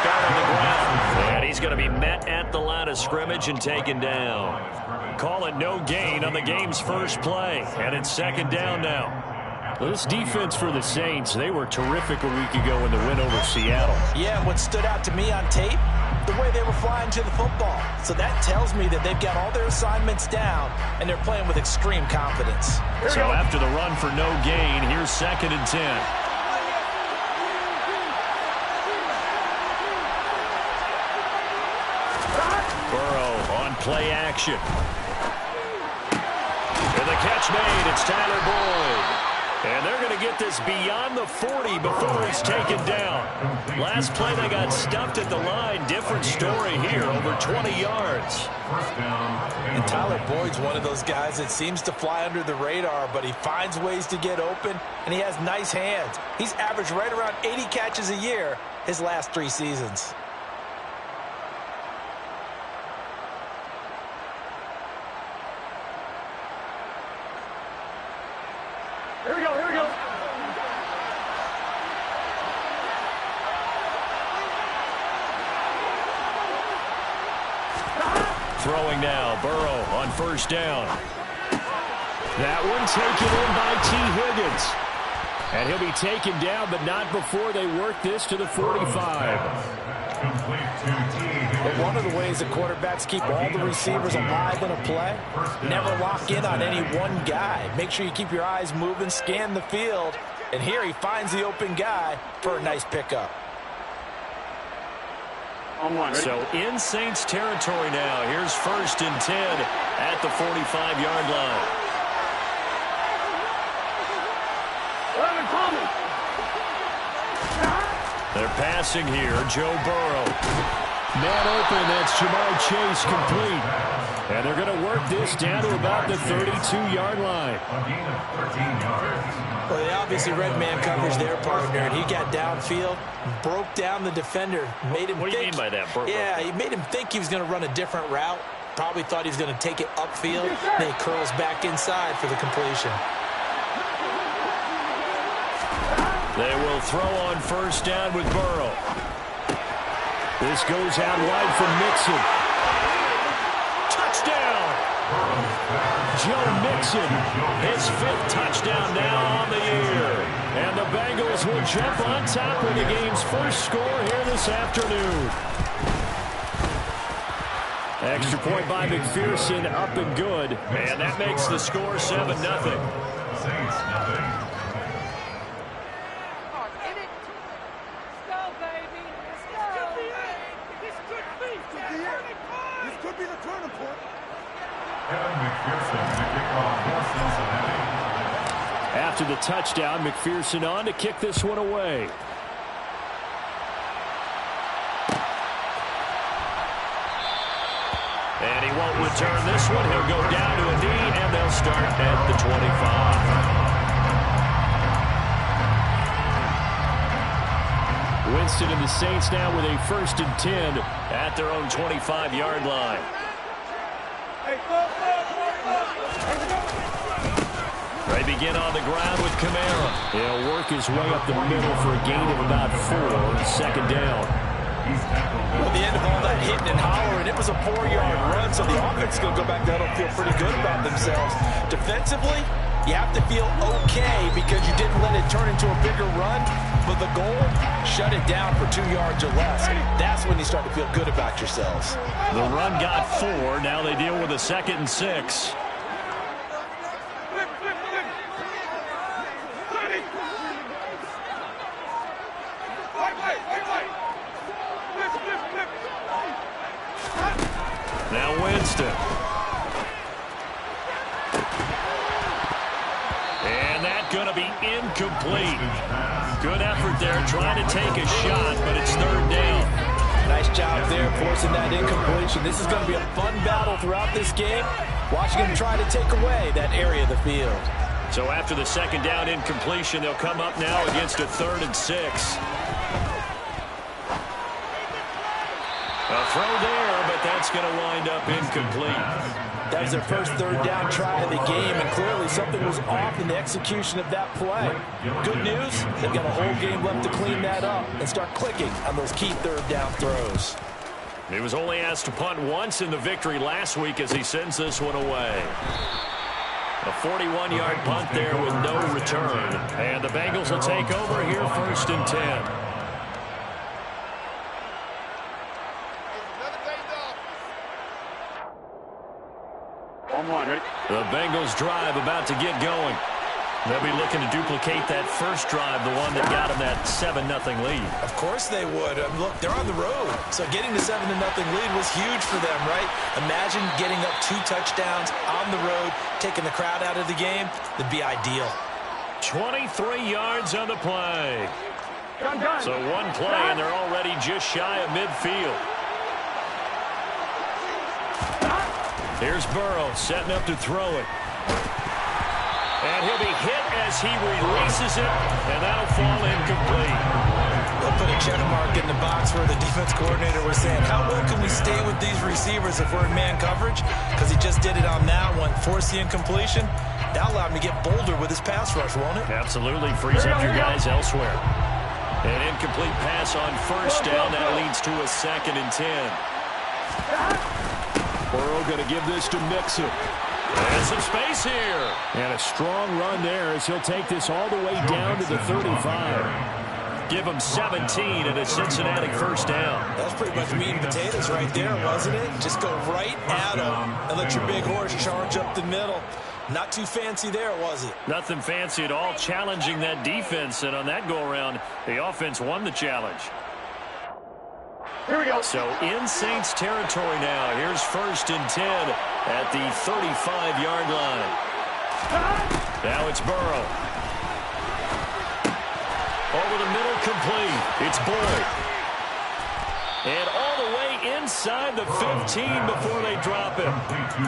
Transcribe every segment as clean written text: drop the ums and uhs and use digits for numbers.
start on the ground. And he's going to be met at the line of scrimmage and taken down. Call it no gain on the game's first play. And it's second down now. Well, this defense for the Saints, they were terrific a week ago in the win over Seattle. Yeah, what stood out to me on tape, the way they were flying to the football. So that tells me that they've got all their assignments down, and they're playing with extreme confidence. So after the run for no gain, here's second and 10. Burrow on play action. And the catch made. It's Tyler Boyd. And they're going to get this beyond the 40 before he's taken down. Last play, they got stuffed at the line. Different story here, over 20 yards. And Tyler Boyd's one of those guys that seems to fly under the radar, but he finds ways to get open, and he has nice hands. He's averaged right around 80 catches a year his last 3 seasons. Here we go, here we go. Throwing now, Burrow on first down. That one taken in by T. Higgins. And he'll be taken down, but not before they work this to the 45. But one of the ways that quarterbacks keep all the receivers alive in a play, never lock in on any one guy. Make sure you keep your eyes moving, scan the field, and here he finds the open guy for a nice pickup. So in Saints territory now, here's first and 10 at the 45-yard line. They're passing here, Joe Burrow. Man open, that's Jamar Chase complete. And they're going to work this down to about the 32-yard line. Well, they obviously read man coverage their partner, and he got downfield, broke down the defender, made him What do you mean by that, Burrow? Yeah, he made him think he was going to run a different route. Probably thought he was going to take it upfield. Then he curls back inside for the completion. They will throw on first down with Burrow. This goes out wide from Mixon. Touchdown! Joe Mixon, his 5th touchdown now on the year. And the Bengals will jump on top with the game's first score here this afternoon. Extra point by McPherson, up and good. And that makes the score 7-0. Saints, nothing. After the touchdown, McPherson on to kick this one away. And he won't return this one. He'll go down to a knee, and they'll start at the 25. Winston and the Saints now with a first and 10 at their own 25-yard line. They begin on the ground with Kamara. He'll work his way up the middle for a gain of about 4, second down. Well, the end of all that hitting and hollering, it was a 4-yard run, so the offense is going to go back there and feel pretty good about themselves. Defensively, you have to feel okay because you didn't let it turn into a bigger run, but the goal, shut it down for 2 yards or less. That's when you start to feel good about yourselves. The run got 4. Now they deal with a 2nd and 6. Now Winston. And that's going to be incomplete. Good effort there trying to take a shot, but it's 3rd down. Nice job there forcing that incompletion. This is going to be a fun battle throughout this game. Watching him try to take away that area of the field. So after the 2nd down incompletion, they'll come up now against a 3rd and 6. A throw there, but that's going to wind up incomplete. That was their first third down try of the game, and clearly something was off in the execution of that play. Good news, they've got a whole game left to clean that up and start clicking on those key third down throws. He was only asked to punt once in the victory last week as he sends this one away. A 41-yard punt there with no return. And the Bengals will take over here 1st and 10. The Bengals drive about to get going. They'll be looking to duplicate that first drive, the one that got them that 7-0 lead. Of course they would. Look, they're on the road, so getting the 7-0 lead was huge for them, right? Imagine getting up 2 touchdowns on the road, taking the crowd out of the game. That'd be ideal. 23 yards on the play. So one play, and they're already just shy of midfield. Here's Burrow setting up to throw it. And he'll be hit as he releases it, and that'll fall incomplete. They'll put a check mark in the box where the defense coordinator was saying, how well can we stay with these receivers if we're in man coverage? Because he just did it on that one, force the incompletion. That'll allow him to get bolder with his pass rush, won't it? Absolutely, frees up your guys elsewhere. An incomplete pass on first down. That leads to a 2nd and 10. Burrow going to give this to Mixon. And some space here. And a strong run there as he'll take this all the way down to the 35. Give him 17 and a Cincinnati first down. That's pretty much meat and potatoes right there, wasn't it? Just go right at him and let your big horse charge up the middle. Not too fancy there, was it? Nothing fancy at all, challenging that defense. And on that go-around, the offense won the challenge. Here we go. So in Saints territory now. Here's 1st and 10 at the 35-yard line. Now it's Burrow. Over the middle, complete. It's Boyd. And all the way inside the 15 before they drop him.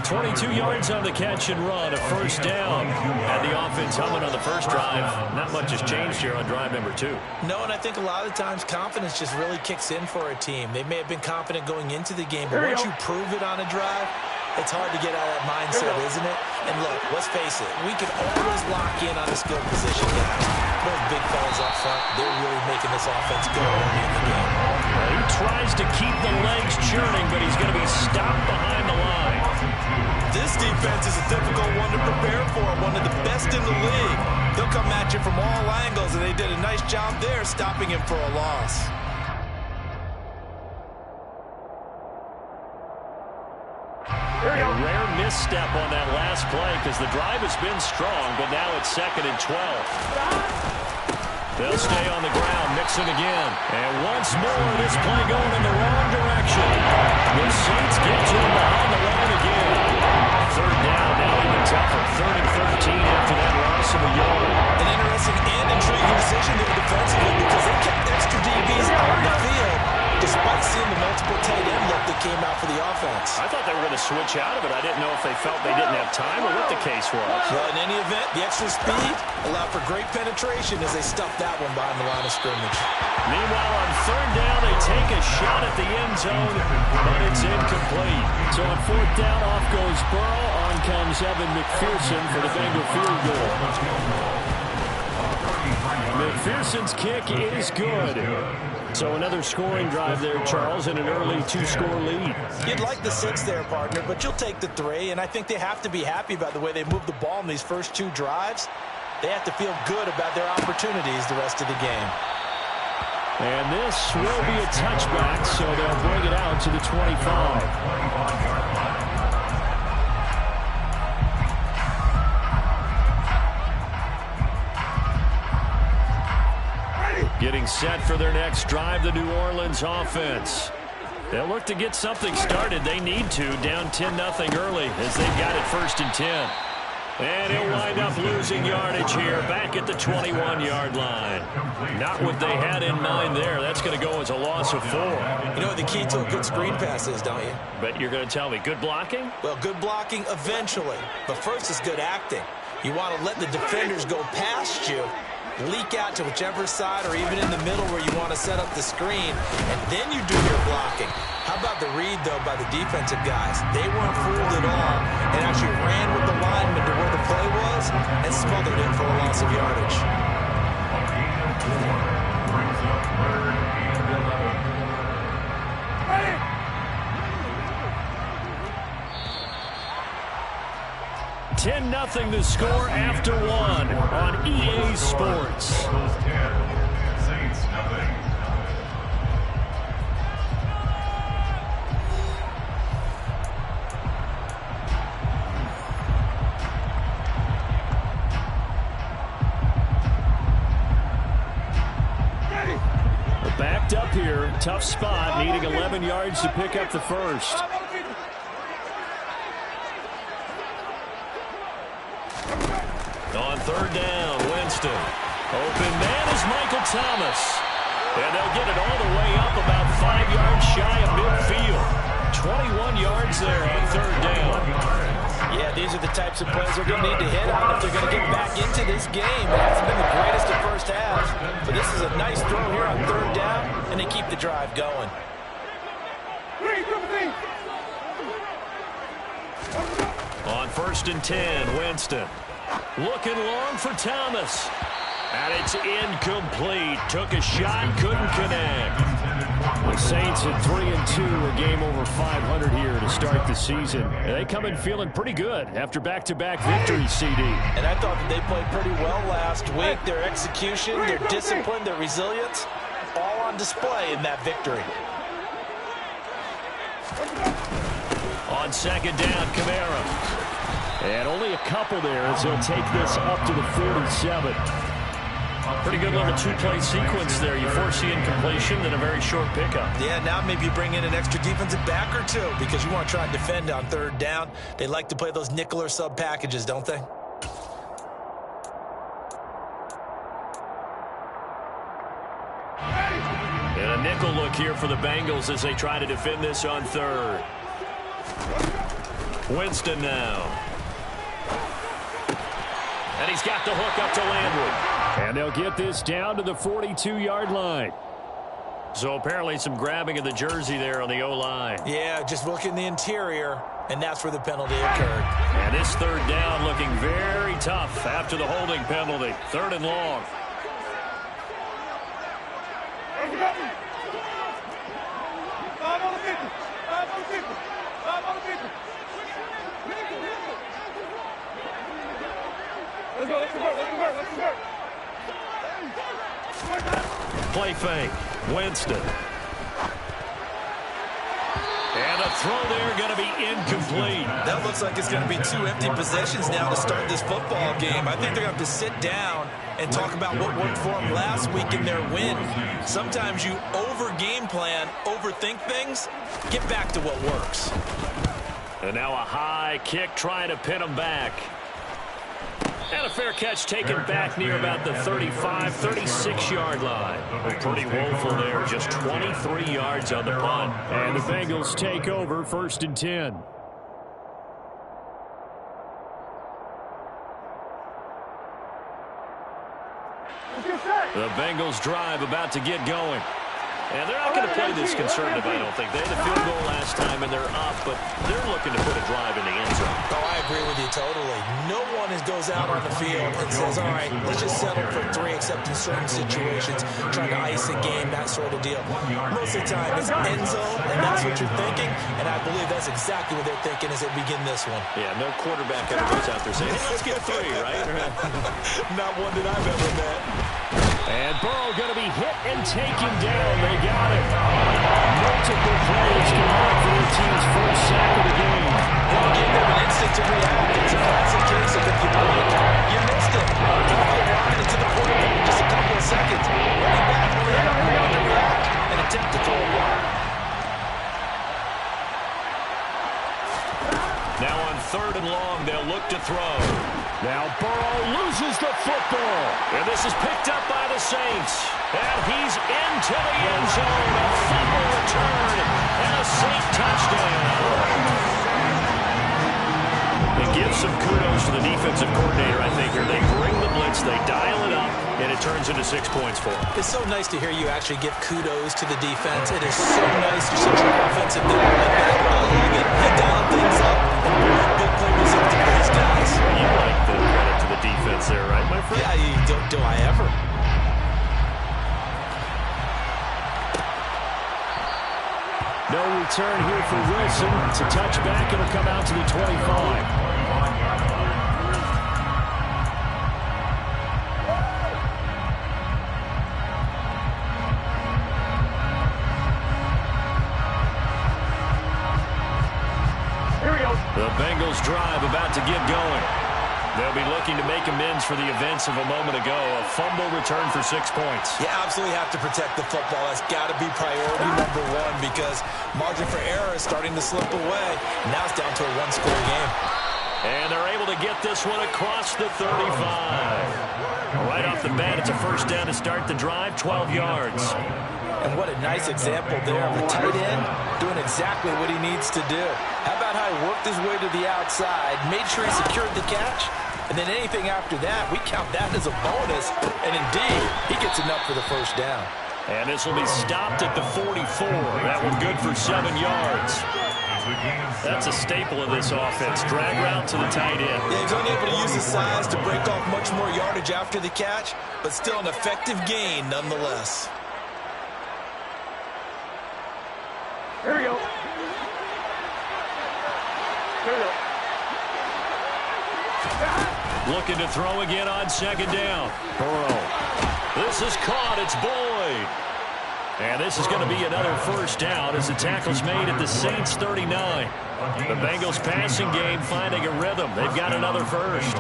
22 yards on the catch and run, a first down. And the offense humming on the first drive. Not much has changed here on drive number 2. No, and I think a lot of times confidence just really kicks in for a team. They may have been confident going into the game, but once you prove it on a drive, it's hard to get out of that mindset, isn't it? And look, let's face it, we can always lock in on a skill position guy. Those big fellas up front, they're really making this offense go early in the game. He tries to keep the legs churning, but he's going to be stopped behind the line. This defense is a difficult one to prepare for, one of the best in the league. They'll come at you from all angles, and they did a nice job there stopping him for a loss. A rare misstep on that last play because the drive has been strong, but now it's 2nd and 12. They'll stay on the ground, Mixon again. And once more, this play going in the wrong direction. The Saints get to him behind the line again. 3rd down, now even tougher. 3rd and 13 after that loss of a yard. An interesting and intriguing decision there defensively because they kept extra DBs on the field despite seeing the multiple tight end look that came out for the offense. I thought they were going to switch out of it. I didn't know if they felt they didn't have time or what the case was. Well, in any event, the extra speed allowed for great penetration as they stuffed that one behind the line of scrimmage. Meanwhile, on 3rd down, they take a shot at the end zone, but it's incomplete. So on 4th down, off goes Burrow. On comes Evan McPherson for the Bengal field goal. McPherson's kick is good. So another scoring drive there, Charles, and an early 2-score lead. You'd like the 6 there, partner, but you'll take the 3, and I think they have to be happy about the way they moved the ball in these first 2 drives. They have to feel good about their opportunities the rest of the game. And this will be a touchback, so they'll bring it out to the 25. Getting set for their next drive, the New Orleans offense. They'll look to get something started. They need to, down 10-0 early as they've got it 1st and 10. And he'll wind up losing yardage here back at the 21-yard line. Not what they had in mind there. That's going to go as a loss of 4. You know what the key to a good screen pass is, don't you? But you're going to tell me, good blocking? Well, good blocking eventually. But first is good acting. You want to let the defenders go past you leak out to whichever side or even in the middle where you want to set up the screen, and then you do your blocking. How about the read, though, by the defensive guys? They weren't fooled at all and actually ran with the lineman to where the play was and smothered it for a loss of yardage. Brings up 3rd and 11. 10-0 the score after 1 on EA Sports. Saints nothing. Backed up here, tough spot, needing 11 yards to pick up the first. On 3rd down, Winston. Open man is Michael Thomas. And they'll get it all the way up about 5 yards shy of midfield. 21 yards there on 3rd down. Yeah, these are the types of plays they're going to need to hit on if they're going to get back into this game. It hasn't been the greatest of first halves, but this is a nice throw here on 3rd down, and they keep the drive going. On 1st and 10, Winston. Looking long for Thomas. And it's incomplete. Took a shot, couldn't connect. The Saints at 3-2, a game over 500 here to start the season. And they come in feeling pretty good after back-to-back victories, CD. And I thought that they played pretty well last week. Their execution, their discipline, their resilience, all on display in that victory. On 2nd down, Kamara. And only a couple there as he'll take this up to the 47. Pretty good little 2-play sequence there. You force the incompletion, then a very short pickup. Yeah, now maybe you bring in an extra defensive back or two because you want to try and defend on 3rd down. They like to play those nickel or sub packages, don't they? And a nickel look here for the Bengals as they try to defend this on 3rd. Winston now. And he's got the hook up to Landry. And they'll get this down to the 42-yard line. So apparently some grabbing of the jersey there on the O-line. Yeah, just look in the interior, and that's where the penalty occurred. And this 3rd down looking very tough after the holding penalty. 3rd and long. Play fake. Winston. And a throw there going to be incomplete. That looks like it's going to be 2 empty possessions now to start this football game. I think they're going to have to sit down and talk about what worked for them last week in their win. Sometimes you over-game plan, overthink things. Get back to what works. And now a high kick trying to pin them back. And a fair catch taken back near about the 35, 36-yard line. Pretty woeful there, just 23 yards on the punt. And the Bengals take over 1st and 10. The Bengals drive about to get going. And they're not going to play this conservative, I don't think. They had a field goal last time, and they're up, but they're looking to put a drive in the end zone. Oh, I agree with you totally. No one goes out on the field and says, all right, let's just settle for 3, except in certain situations, trying to ice a game, that sort of deal. Most of the time, it's end zone, and that's what you're thinking, and I believe that's exactly what they're thinking as they begin this one. Yeah, no quarterback ever goes out there saying, hey, let's get 3, right? Not one that I've ever met. And Burrow going to be hit and taken down. They got it. Multiple plays combined for their team's first sack of the game. Well, give them an instant to react. It's a classic case of if you blink, you missed it. Give the line into the quarterback in just a couple of seconds. Running back really had to react and attempt to throw a ball. Now on 3rd and long, they'll look to throw. Now Burrow loses the football. And this is picked up by the Saints. And he's into the end zone. A fumble return and a Saint touchdown. And give some kudos to the defensive coordinator, I think, here. They bring the blitz, they dial it up, and it turns into 6 points for them. It's so nice to hear you actually give kudos to the defense. It is so nice to see your offensive unit like that. I love it. They dial things up. Big play results for these guys. You like the credit to the defense there, right, my friend? Yeah, do I ever? No return here for Wilson. It's a touchback. It'll come out to the 25. The Bengals drive about to get going. They'll be looking to make amends for the events of a moment ago. A fumble return for 6 points. You absolutely have to protect the football. That's got to be priority number one because margin for error is starting to slip away. Now it's down to a one-score game. And they're able to get this one across the 35. Right off the bat, it's a first down to start the drive, 12 yards. And what a nice example there of a tight end doing exactly what he needs to do. How about how he worked his way to the outside, made sure he secured the catch, and then anything after that, we count that as a bonus. And indeed, he gets enough for the first down. And this will be stopped at the 44. That one good for 7 yards. That's a staple of this offense. Drag route to the tight end. Yeah, he's only able to use his size to break off much more yardage after the catch, but still an effective gain nonetheless. Here we go. Here we go. Looking to throw again on second down. Burrow. This is caught. It's Boyd. And this is going to be another first down as the tackle's made at the Saints 39. The Bengals passing game finding a rhythm. They've got another first.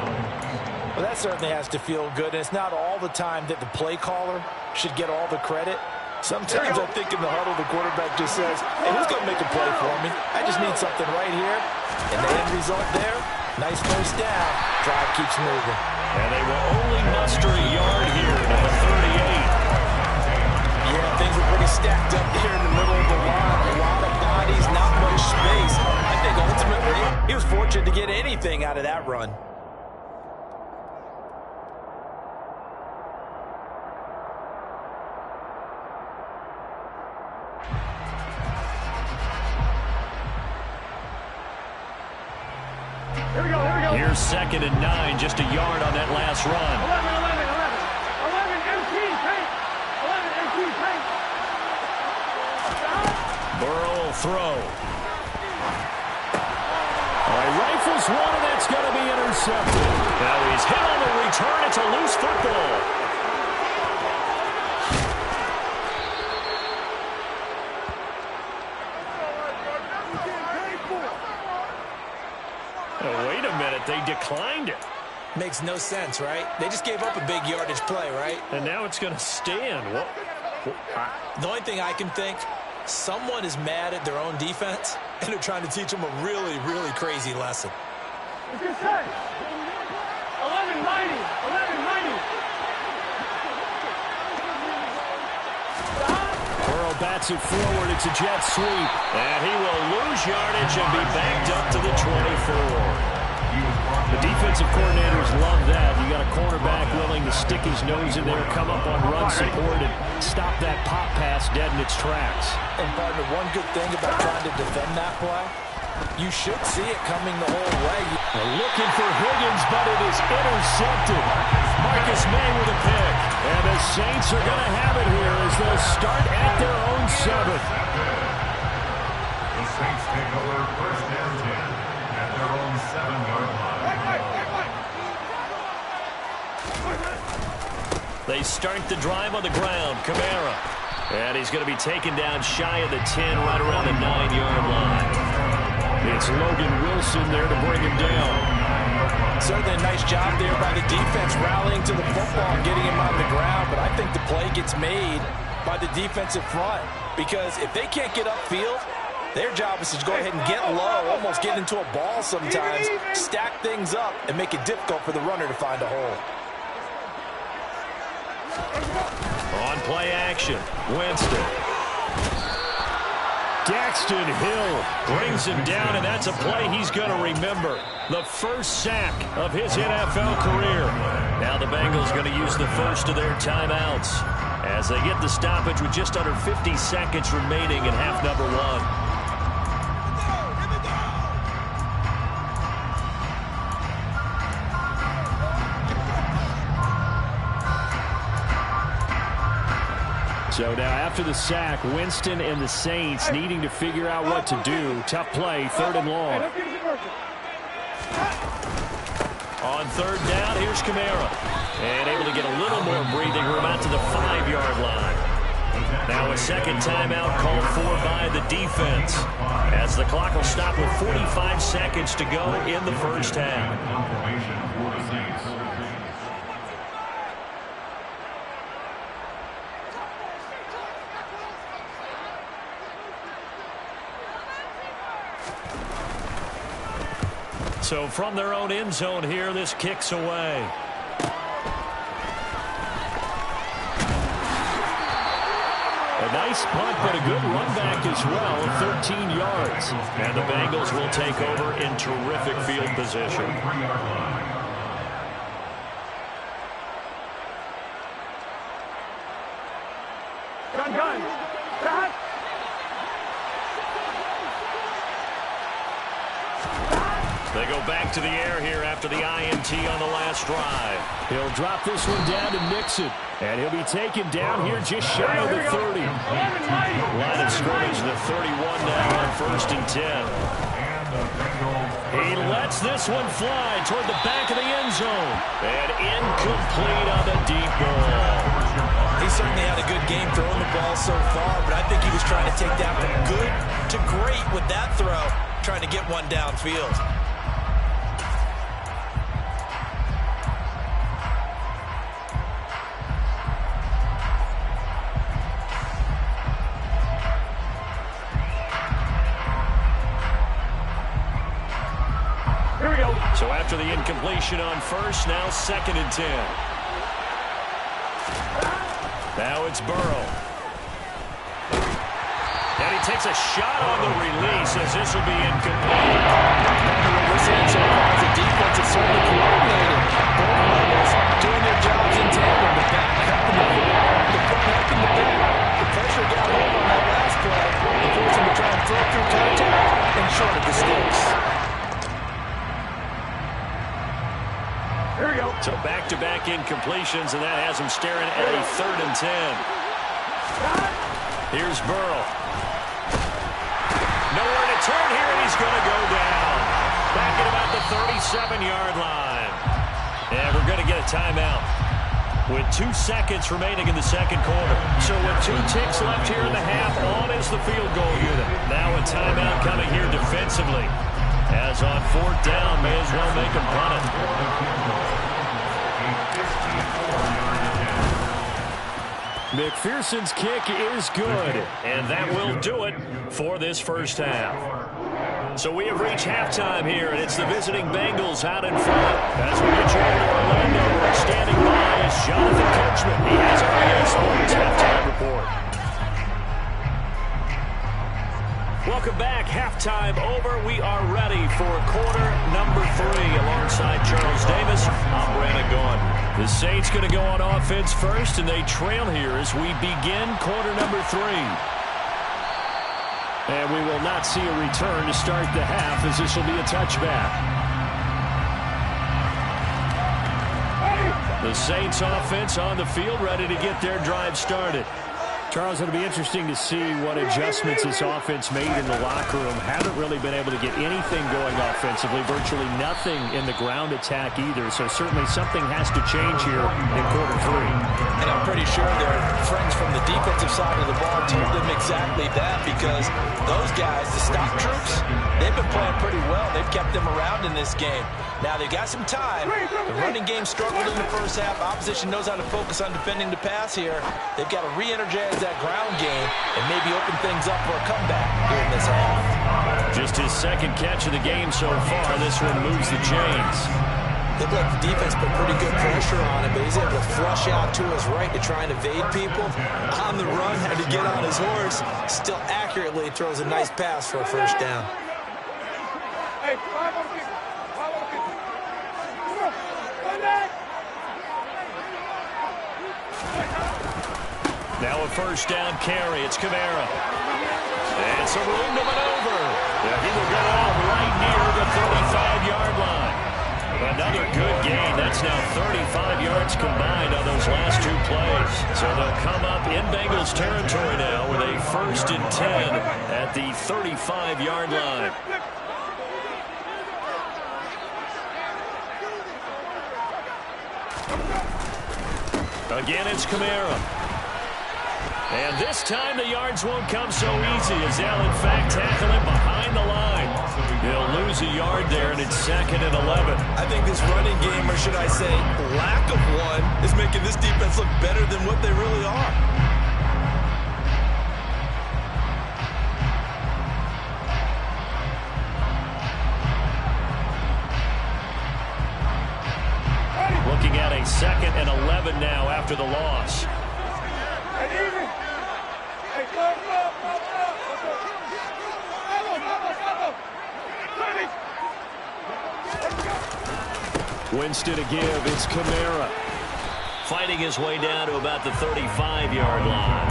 Well, that certainly has to feel good. And it's not all the time that the play caller should get all the credit. Sometimes I think in the huddle, the quarterback just says, hey, who's going to make a play for me? I just need something right here. And the end result there, nice first down. Drive keeps moving. And they will only muster a yard here at the 38. Yeah, things were pretty stacked up there in the middle of the line. A lot of bodies, not much space. I think ultimately he was fortunate to get anything out of that run. Here we go, here we go. Here's 2nd and 9, just a yard on that last run. 11 empty tank. 11 empty tank. Burrow will throw. All right, rifles one, and that's going to be intercepted. Now he's hit on the return. It's a loose football. Oh, wait a minute. They declined it. Makes no sense, right? They just gave up a big yardage play, right? And now it's going to stand. What? The only thing I can think, someone is mad at their own defense, and they're trying to teach them a really, really crazy lesson. It's good set. 1190. 1190. Burrow bats it forward. It's a jet sweep. And he will lose yardage and be backed up to the 24. The defensive coordinators love that. You got a cornerback willing to stick his nose in there, come up on run support, and stop that pop pass dead in its tracks. And partner, one good thing about trying to defend that play, you should see it coming the whole way. They're looking for Higgins, but it is intercepted. Marcus May with a pick. And the Saints are going to have it here as they'll start at their own 7. The Saints take over first and 10 at their own 7-yard line. They start the drive on the ground. Kamara. And he's going to be taken down shy of the 10, right around the 9-yard line. It's Logan Wilson there to bring him down. Certainly a nice job there by the defense rallying to the football and getting him on the ground, but I think the play gets made by the defensive front because if they can't get upfield, their job is to go ahead and get low, almost get into a ball sometimes, stack things up, and make it difficult for the runner to find a hole. On play action, Winston. Daxton Hill brings him down, and that's a play he's going to remember. The first sack of his NFL career. Now the Bengals going to use the first of their timeouts as they get the stoppage with just under 50 seconds remaining in half number one. So now after the sack, Winston and the Saints needing to figure out what to do. Tough play, third and long. On third down, here's Kamara. And able to get a little more breathing room out to the 5-yard line. Now a second timeout called for by the defense, as the clock will stop with 45 seconds to go in the first half. So from their own end zone here, this kicks away. A nice punt, but a good run back as well, 13 yards. And the Bengals will take over in terrific field position. Gun. Back. They go back to the air here after the INT on the last drive. He'll drop this one down to Nixon. And he'll be taken down here just shy of the 30. Line of scrimmage, the 31 now on 1st and 10. He lets this one fly toward the back of the end zone. And incomplete on the deep ball. He certainly had a good game throwing the ball so far, but I think he was trying to take that from good to great with that throw, trying to get one downfield. So after the incompletion on first, now 2nd and 10. Now it's Burrow. And he takes a shot on the release as this will be incomplete. We're seeing so far as the defense is certainly coordinated. Both levels doing their jobs in tandem. The back helping the front, the front helping the back. The pressure got home on that last play. They forced him to try and throw through contact and short of the sticks. Here we go. So back-to-back incompletions, and that has him staring at a 3rd and 10. Here's Burrow. Nowhere to turn here, and he's going to go down. Back at about the 37-yard line. And we're going to get a timeout with 2 seconds remaining in the second quarter. So with 2 ticks left here in the half, on is the field goal unit. Now a timeout coming here defensively. As on 4th down, may as well make him punt it. McPherson's kick is good, and that will do it for this first half. So we have reached halftime here, and it's the visiting Bengals out in front. As we get you over to Orlando, standing by is Jonathan Coachman. He has our EA Sports halftime report. Welcome back. Halftime over. We are ready for quarter number 3. Alongside Charles Davis, I'm Brandon Gaughan. The Saints going to go on offense first, and they trail here as we begin quarter number 3. And we will not see a return to start the half, as this will be a touchback. The Saints offense on the field, ready to get their drive started. Charles, it'll be interesting to see what adjustments this offense made in the locker room. Haven't really been able to get anything going offensively, virtually nothing in the ground attack either. So certainly something has to change here in quarter 3. And I'm pretty sure their friends from the defensive side of the ball told them exactly that, because those guys, the stock troops, they've been playing pretty well. They've kept them around in this game. Now they've got some time. The running game struggled in the first half. Opposition knows how to focus on defending the pass here. They've got to re-energize that ground game and maybe open things up for a comeback here in this half. Just his 2nd catch of the game so far. This one moves the chains. Looked like the defense put pretty good pressure on him, but he's able to flush out to his right to try and evade people. On the run, had to get on his horse. Still accurately throws a nice pass for a first down. Now a first down carry. It's Kamara. And some room to maneuver. Yeah, he will go out right near the 35-yard line. Another good gain. That's now 35 yards combined on those last two plays. So they'll come up in Bengals territory now with a 1st and 10 at the 35-yard line. Again, it's Kamara. And this time the yards won't come so easy as they'll in fact tackle him behind the line. He'll lose a yard there, and it's 2nd and 11. I think this running game, or should I say lack of one, is making this defense look better than what they really are. Looking at a 2nd and 11 now after the loss. Winston to give. It's Kamara. Fighting his way down to about the 35-yard line.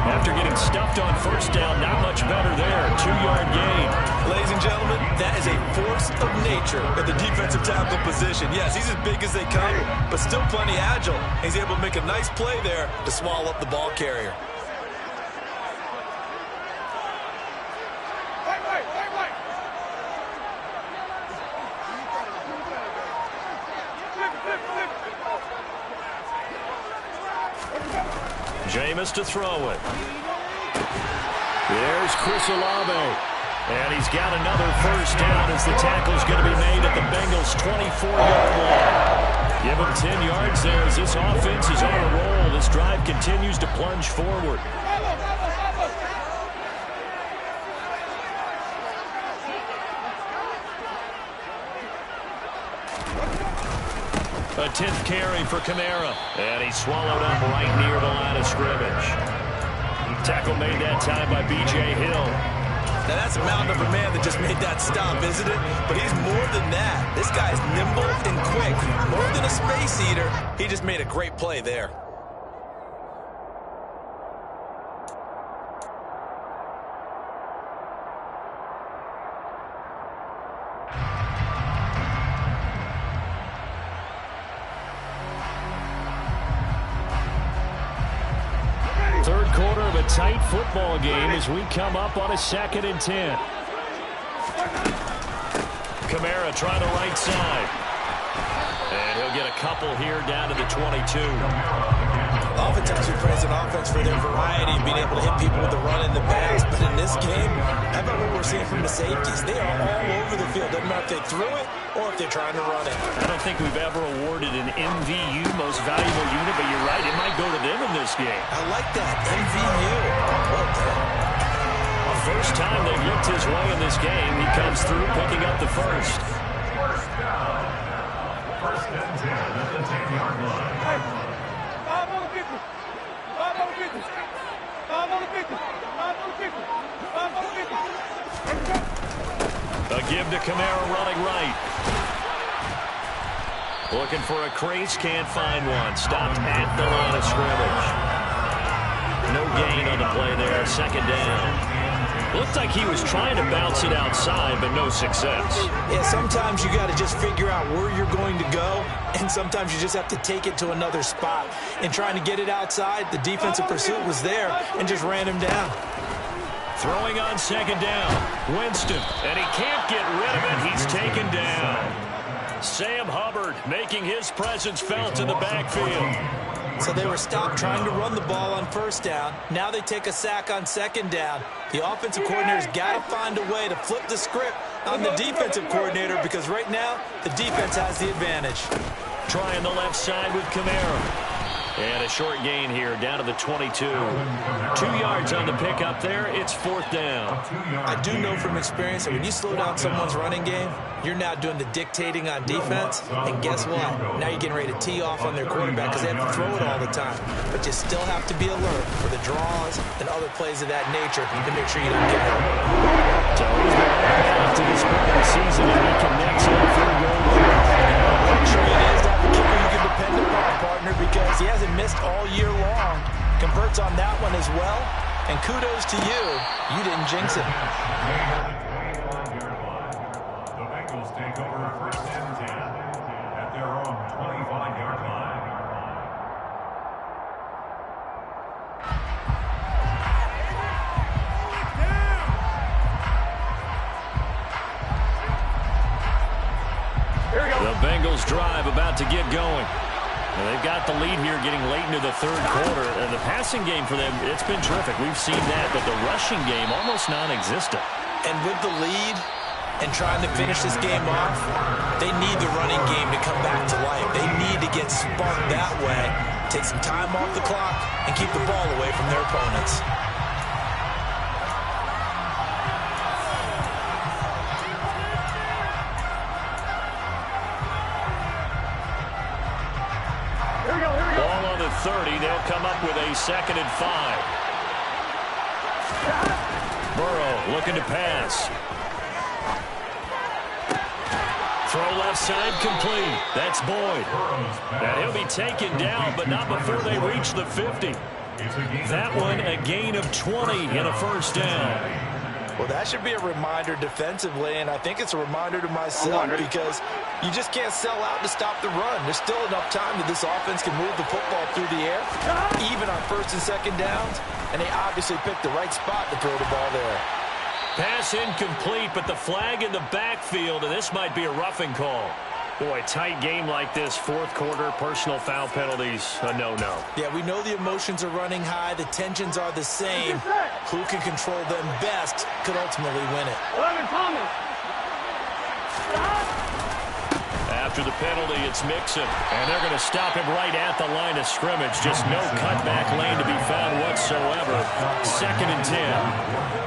After getting stuffed on first down, not much better there. 2-yard gain. Ladies and gentlemen, that is a force of nature at the defensive tackle position. Yes, he's as big as they come, but still plenty agile. He's able to make a nice play there to swallow up the ball carrier. Jameis to throw it. There's Chris Olave. And he's got another first down as the tackle's going to be made at the Bengals' 24-yard line. Give him 10 yards there as this offense is on a roll. This drive continues to plunge forward. A 10th carry for Kamara. And he's swallowed up right near the line of scrimmage. Tackle made that time by B.J. Hill. Now that's a mountain of a man that just made that stop, isn't it? But he's more than that. This guy's nimble and quick. More than a space eater. He just made a great play there. Third quarter of a tight football game as we come up on a 2nd and 10. Kamara trying the right side. And he'll get a couple here down to the 22. Oftentimes we praise an offense for their variety and being able to hit people with the run in the pass. But in this game, how about what we're seeing from the safeties? They are all over the field. Doesn't matter if they threw it or if they're trying to run it. I don't think we've ever awarded an MVU, most valuable unit, but you're right, it might go to them in this game. I like that, MVU. Well done. First time they've looked his way in this game. He comes through picking up the first. First down. 1st and 10 at the 10-yard line. A give to Kamara running right. Looking for a crease, can't find one. Stopped at the line of scrimmage. No gain on the play there, 2nd down. Looked like he was trying to bounce it outside, but no success. Yeah, sometimes you got to just figure out where you're going to go, and sometimes you just have to take it to another spot. And trying to get it outside, the defensive pursuit was there and just ran him down. Throwing on 2nd down. Winston, and he can't get rid of it. He's taken down. Sam Hubbard making his presence felt in the backfield. So they were stopped trying to run the ball on first down. Now they take a sack on 2nd down. The offensive coordinator's got to find a way to flip the script on the defensive coordinator because right now the defense has the advantage. Trying the left side with Kamara. And a short gain here, down to the 22. 2 yards on the pickup there. It's 4th down. I do know from experience that when you slow down someone's running game, you're now doing the dictating on defense. And guess what? Now you're getting ready to tee off on their quarterback because they have to throw it all the time. But you still have to be alert for the draws and other plays of that nature to make sure you don't get hurt. So he's been back to this part of the season, and he connects on field goal. Luxury it is to have a kicker you can depend upon, partner, because he hasn't missed all year long. Converts on that one as well. And kudos to you. You didn't jinx it. The Bengals take over 1st and 10 at their own 25-yard line. The Bengals drive about to get going. And they've got the lead here getting late into the 3rd quarter. And the passing game for them, it's been terrific. We've seen that, but the rushing game almost non-existent. And with the lead and trying to finish this game off, they need the running game to come back to life. They need to get sparked that way, take some time off the clock, and keep the ball away from their opponents. Ball on the 30. They'll come up with a 2nd and 5. Burrow looking to pass. Throw left side complete. That's Boyd. And he'll be taken down, but not before they reach the 50. That one a gain of 20 and a 1st down. Well, that should be a reminder defensively, and I think it's a reminder to myself because you just can't sell out to stop the run. There's still enough time that this offense can move the football through the air, even on 1st and 2nd downs, and they obviously picked the right spot to throw the ball there. Pass incomplete, but the flag in the backfield, and this might be a roughing call. Boy, tight game like this, 4th quarter, personal foul penalties, a no-no. Yeah, we know the emotions are running high. The tensions are the same. Who can control them best could ultimately win it. After the penalty, it's Mixon, and they're going to stop him right at the line of scrimmage. Just no cutback lane to be found whatsoever. 2nd and 10.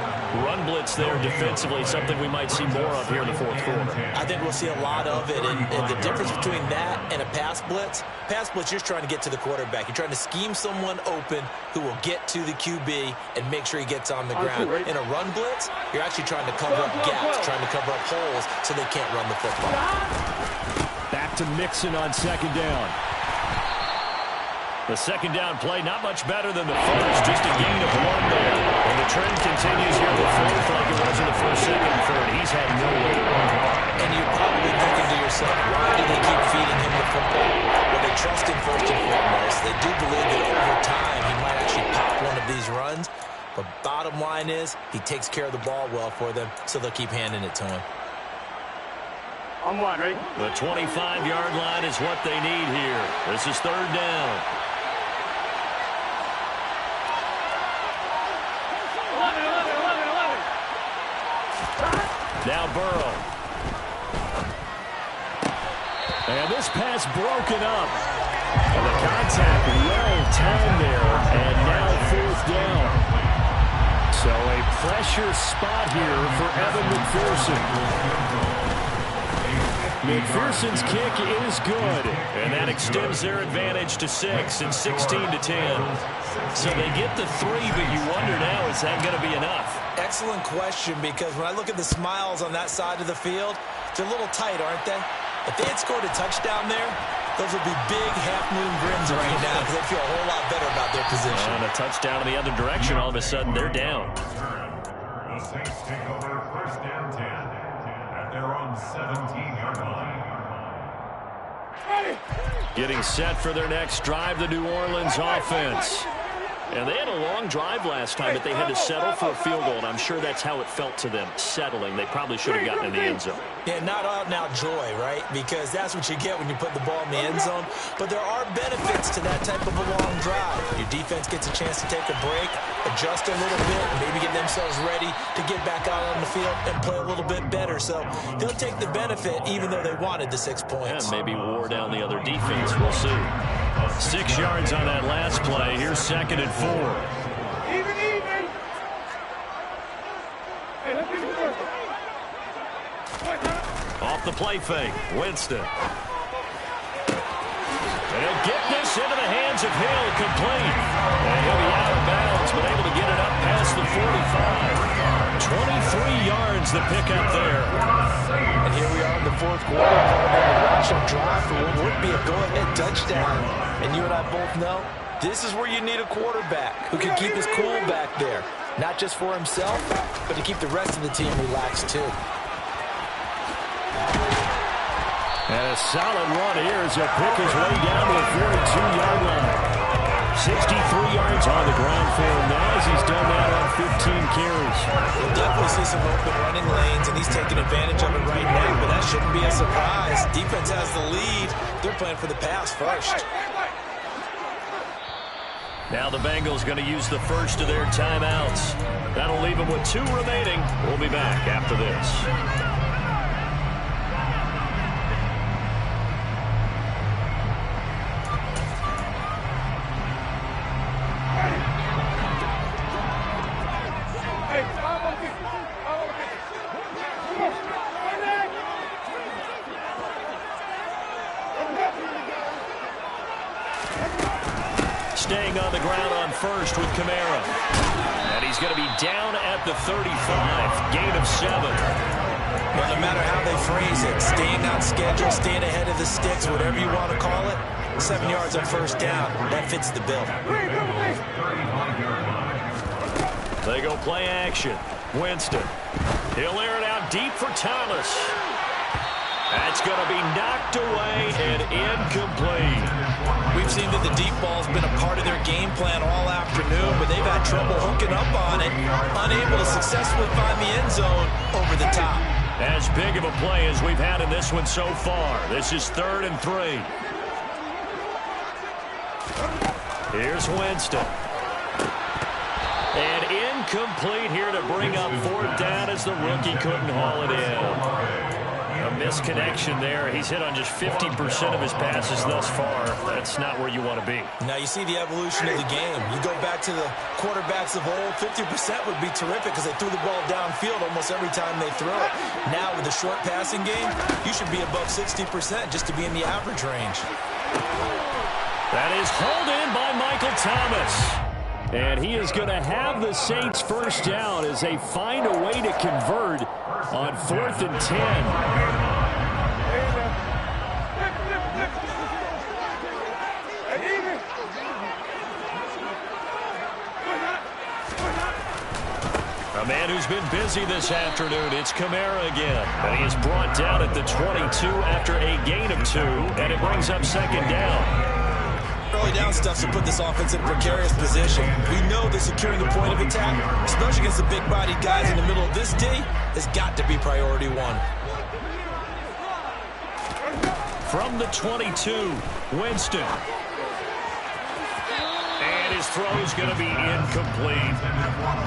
Run blitz there defensively, something we might see more of here in the 4th quarter. I think we'll see a lot of it, and the difference between that and a pass blitz, you're trying to get to the quarterback. You're trying to scheme someone open who will get to the QB and make sure he gets on the ground. In a run blitz, you're actually trying to cover up gaps, trying to cover up holes so they can't run the football. Back to Mixon on 2nd down. The 2nd down play, not much better than the first, just a gain of 1 there. And the trend continues here in the 4th like it was in the 1st, 2nd, and 3rd. He's had no way. And you're probably thinking to yourself, why do they keep feeding him the football? Well, they trust him first and foremost. They do believe that over time he might actually pop one of these runs. But bottom line is, he takes care of the ball well for them, so they'll keep handing it to him. On one, right? The 25-yard line is what they need here. This is 3rd down. Now Burrow. And this pass broken up. And the contact well timed there. And now 4th down. So a pressure spot here for Evan McPherson. McPherson's kick is good. And that extends their advantage to 6 and 16-10. So they get the 3, but you wonder now, is that going to be enough? Excellent question, because when I look at the smiles on that side of the field, they're a little tight, aren't they? If they had scored a touchdown there, those would be big half-moon grins right now because they feel a whole lot better about their position. And a touchdown in the other direction, all of a sudden they're down. The Saints take over 1st and 10 at their own 17-yard line. Getting set for their next drive, the New Orleans offense. And they had a long drive last time, but they had to settle for a field goal, and I'm sure that's how it felt to them, settling. They probably should have gotten in the end zone. Yeah, not out now joy, right? Because that's what you get when you put the ball in the end zone. But there are benefits to that type of a long drive. Your defense gets a chance to take a break, adjust a little bit, and maybe get themselves ready to get back out on the field and play a little bit better. So they'll take the benefit even though they wanted the 6 points. And maybe wore down the other defense. We'll see. 6 yards on that last play. Here's 2nd and 4. Off the play fake, Winston. And he'll get this into the hands of Hill, complete. And he'll be out of bounds, but able to get it up past the 45. 23 yards the pickup there. And here we are in the 4th quarter, a rushing drive for what would be a go-ahead touchdown. And you and I both know this is where you need a quarterback who can keep his cool back there. Not just for himself, but to keep the rest of the team relaxed too. And a solid run here as he'll pick his way down to the 42-yard line. 63 yards on the ground for him now as he's done that on 15 carries. We'll definitely see some open running lanes, and he's taking advantage of it right now, but that shouldn't be a surprise. Defense has the lead. They're playing for the pass first. Now the Bengals going to use the first of their timeouts. That'll leave them with 2 remaining. We'll be back after this. Staying on the ground on first with Kamara. And he's going to be down at the 35. Gain of 7. Well, no matter how they phrase it, staying on schedule, staying ahead of the sticks, whatever you want to call it, 7 yards on first down, that fits the bill. They go play action. Winston. He'll air it out deep for Thomas. That's going to be knocked away and incomplete. We've seen that the deep ball's been a part of their game plan all afternoon, but they've had trouble hooking up on it, unable to successfully find the end zone over the top. As big of a play as we've had in this one so far. This is 3rd and 3. Here's Winston. And incomplete here to bring up 4th down as the rookie couldn't haul it in. A misconnection there. He's hit on just 50% of his passes thus far. That's not where you want to be. Now you see the evolution of the game. You go back to the quarterbacks of old, 50% would be terrific because they threw the ball downfield almost every time they throw it. Now with the short passing game, you should be above 60% just to be in the average range. That is hauled in by Michael Thomas. And he is going to have the Saints first down as they find a way to convert on 4th and 10. A man who's been busy this afternoon, it's Kamara again. And he is brought down at the 22 after a gain of 2, and it brings up 2nd down. Early down stuff to put this offense in a precarious position. We know that securing the point of attack, especially against the big-bodied guys in the middle of this D, has got to be priority 1. From the 22, Winston. And his throw is going to be incomplete.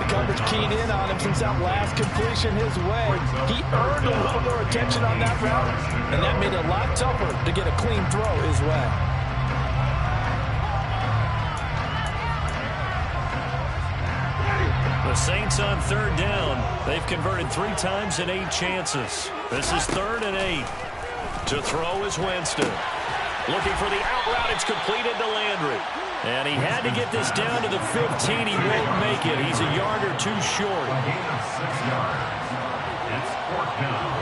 The coverage keyed in on him since that last completion his way. He earned a little more attention on that route, and that made it a lot tougher to get a clean throw his way. The Saints on 3rd down. They've converted 3 times in 8 chances. This is 3rd and 8. To throw is Winston. Looking for the out route. It's completed to Landry. And he had to get this down to the 15. He won't make it. He's a yard or 2 short. Gain of 6 yards. It's 4th down.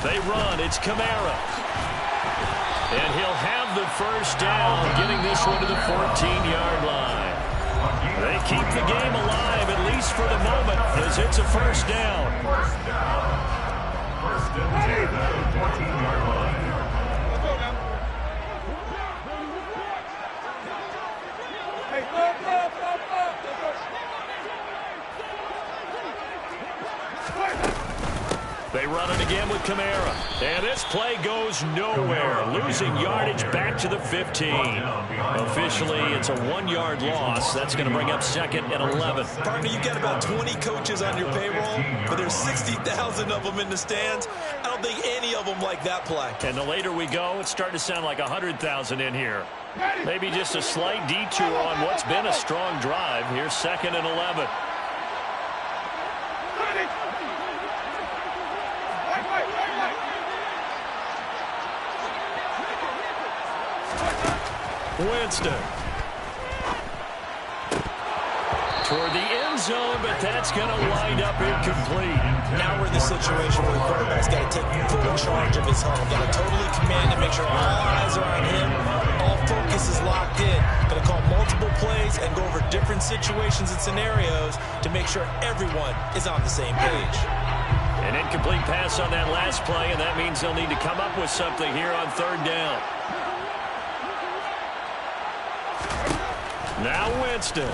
They run. It's Kamara. And he'll have the first down, getting this one to the 14-yard line. They keep the game alive, at least for the moment, as it's a first down. First and 10 at the 14-yard line. They run it again with Kamara. And this play goes nowhere. Losing yardage back to the 15. Officially, it's a 1-yard loss. That's going to bring up 2nd and 11. Partner, you've got about 20 coaches on your payroll, but there's 60,000 of them in the stands. I don't think any of them like that play. And the later we go, it's starting to sound like 100,000 in here. Maybe just a slight detour on what's been a strong drive. Here's 2nd and 11. Winston. Toward the end zone, but that's going to wind up incomplete. Now we're in the situation where the quarterback's got to take full charge of his home. Got to totally command it, make sure all eyes are on him. All focus is locked in. Got to call multiple plays and go over different situations and scenarios to make sure everyone is on the same page. An incomplete pass on that last play, and that means they'll need to come up with something here on 3rd down. Now Winston.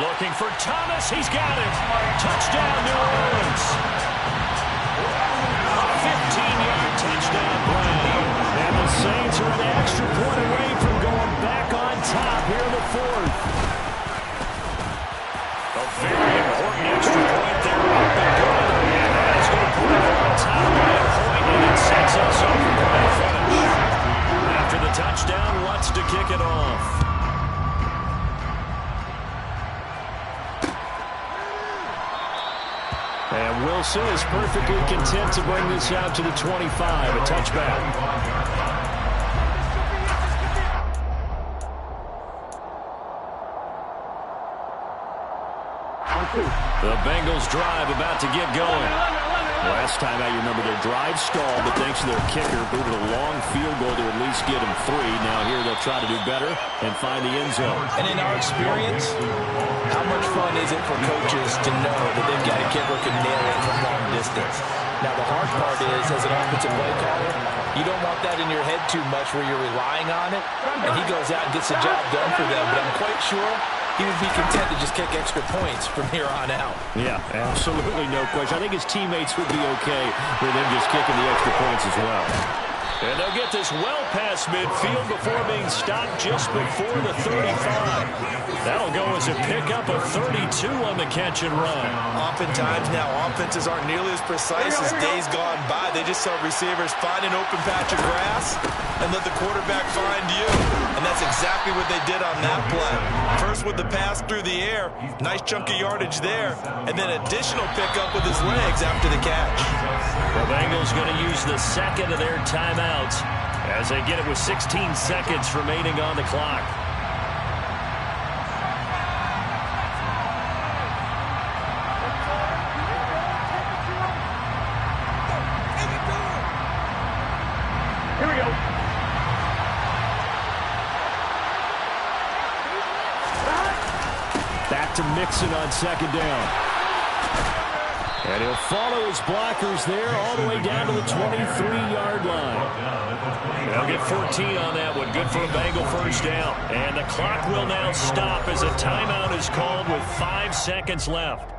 Looking for Thomas. He's got it. Touchdown, New Orleans. 15-yard touchdown play. And the Saints are an extra point away from going back on top here in the 4th. A very important extra point there. Up and good. And that is going to put it on top by a point, and it sets us up for the finish. After the touchdown, wants to kick it off. And Wilson is perfectly content to bring this out to the 25, a touchback. The Bengals drive about to get going. Last time out, you remember their drive stalled, but thanks to their kicker, booted a long field goal to at least get them 3. Now here they'll try to do better and find the end zone. And in our experience, how much fun is it for coaches to know that they've got a kicker who can nail it from long distance? Now the hard part is, as an offensive play caller, you don't want that in your head too much where you're relying on it, and he goes out and gets the job done for them. But I'm quite sure he would be content to just kick extra points from here on out. Yeah, absolutely no question. I think his teammates would be okay with him just kicking the extra points as well. And they'll get this well past midfield before being stopped just before the 35. That'll go as a pickup of 32 on the catch and run. Oftentimes now, offenses aren't nearly as precise as days gone by. They just saw receivers find an open patch of grass and let the quarterback find you. And that's exactly what they did on that play. First with the pass through the air, nice chunk of yardage there, and then additional pickup with his legs after the catch. The Bengals going to use the 2nd of their timeouts as they get it with 16 seconds remaining on the clock. Here we go. Back to Mixon on 2nd down. And he'll follow his blockers there all the way down to the 23-yard line. They'll get 14 on that one. Good for a Bengal first down. And the clock will now stop as a timeout is called with 5 seconds left.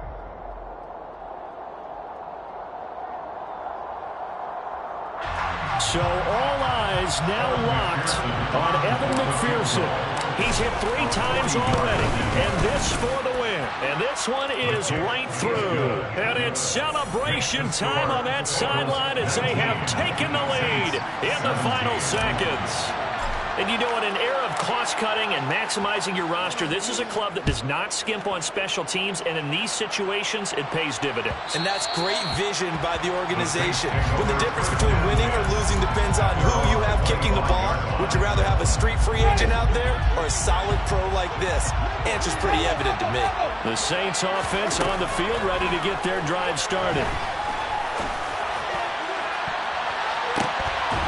So all eyes now locked on Evan McPherson. He's hit 3 times already, and this for the win. And this one is right through. And it's celebration time on that sideline as they have taken the lead in the final seconds. And you know, in an era of cost-cutting and maximizing your roster, this is a club that does not skimp on special teams, and in these situations, it pays dividends. And that's great vision by the organization. When the difference between winning or losing depends on who you have kicking the ball, would you rather have a street free agent out there or a solid pro like this? Answer's pretty evident to me. The Saints offense on the field, ready to get their drive started.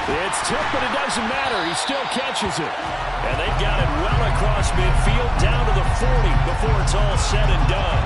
It's tipped, but it doesn't matter. He still catches it. And they've got it well across midfield, down to the 40 before it's all said and done.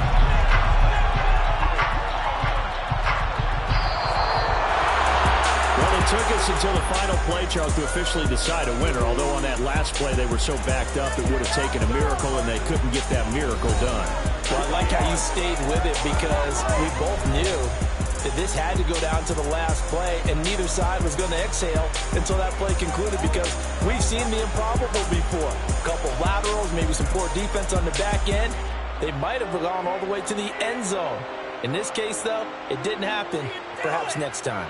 Well, it took us until the final play, Charles, to officially decide a winner, although on that last play they were so backed up it would have taken a miracle, and they couldn't get that miracle done. Well, I like how you stayed with it because we both knew that this had to go down to the last play, and neither side was going to exhale until that play concluded because we've seen the improbable before. A couple laterals, maybe some poor defense on the back end. They might have gone all the way to the end zone. In this case, though, it didn't happen. Perhaps next time.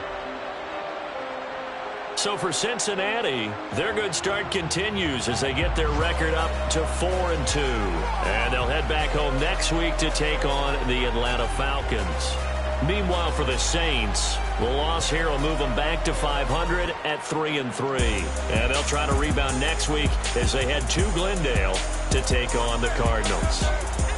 So for Cincinnati, their good start continues as they get their record up to 4-2. And they'll head back home next week to take on the Atlanta Falcons. Meanwhile, for the Saints, the loss here will move them back to 500 at 3-3. And they'll try to rebound next week as they head to Glendale to take on the Cardinals.